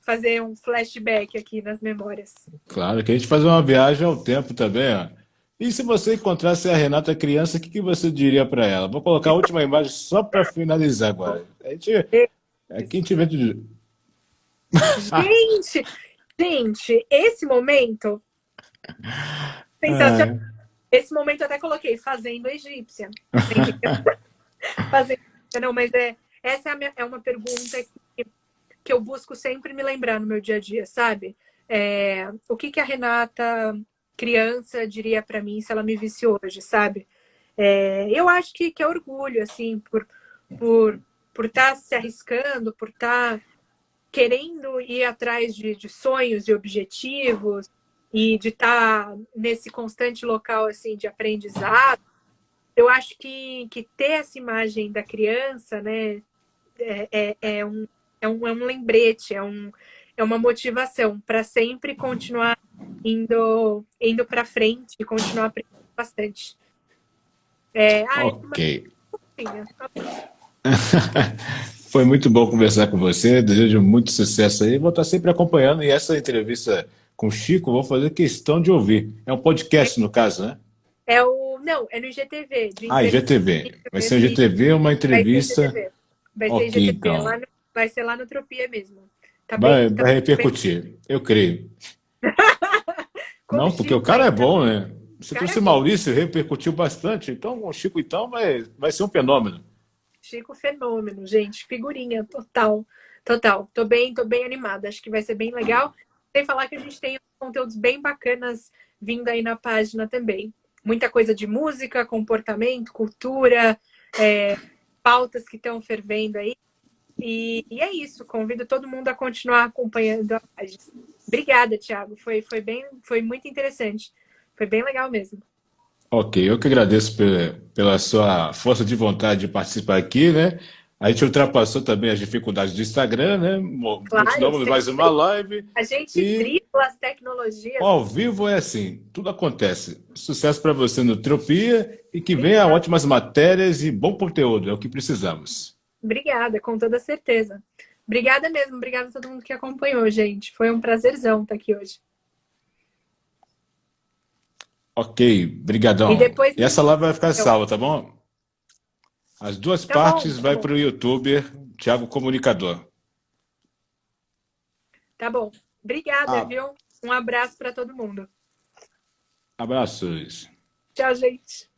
fazer um flashback aqui nas memórias. Claro, que a gente faz uma viagem ao tempo também, ó. E se você encontrasse a Renata criança, o que você diria para ela? Vou colocar a última imagem só para finalizar agora. Aqui a gente vê tudo. Gente, esse momento sensacional. Esse momento eu até coloquei fazendo egípcia. Fazendo, não, mas essa é uma pergunta que eu busco sempre me lembrar no meu dia a dia, sabe? O que a Renata criança diria para mim se ela me visse hoje, sabe? Eu acho que é orgulho, assim, por estar se arriscando, por estar querendo ir atrás de sonhos e objetivos e de estar nesse constante local assim de aprendizado. Eu acho que ter essa imagem da criança, né, é um lembrete, é uma motivação para sempre continuar indo para frente e continuar aprendendo bastante. Ok. Foi muito bom conversar com você, desejo muito sucesso aí. Vou estar sempre acompanhando e essa entrevista com o Chico, vou fazer questão de ouvir. É um podcast, no caso, né? Não, é no IGTV. IGTV. Vai ser IGTV, uma entrevista. Vai ser Ok, IGTV. então. Vai ser lá no Tropia mesmo. Tá Vai bem, repercutir, eu creio. Como o Não, porque o Chico cara é ainda. bom, né? O Você cara é trouxe bom. Maurício, repercutiu bastante. Então, o Chico, então, vai ser um fenômeno. Chico fenômeno, gente. Figurinha total. Total. Tô bem animada. Acho que vai ser bem legal. Sem falar que a gente tem conteúdos bem bacanas vindo aí na página também. Muita coisa de música, comportamento, cultura, pautas que estão fervendo aí. E é isso. Convido todo mundo a continuar acompanhando a página. Obrigada, Thiago. Foi muito interessante. Foi bem legal mesmo. Ok, eu que agradeço pela sua força de vontade de participar aqui, né? A gente ultrapassou também as dificuldades do Instagram, né? Claro, Continuamos mais uma sempre live a gente e dribla as tecnologias. ao vivo é assim, tudo acontece. Sucesso para você no Tropia e que venha Obrigada. ótimas matérias e bom conteúdo, é o que precisamos. Obrigada, com toda certeza. Obrigada mesmo, obrigada a todo mundo que acompanhou, gente. Foi um prazerzão estar aqui hoje. Ok, E brigadão. depois E me essa liga. live vai ficar Então. salva, tá bom? As duas Tá bom, partes tá vai bom, para o YouTuber Thiago Comunicador. tá bom. Obrigada, Ah, viu? Um abraço para todo mundo. abraços. Tchau, gente.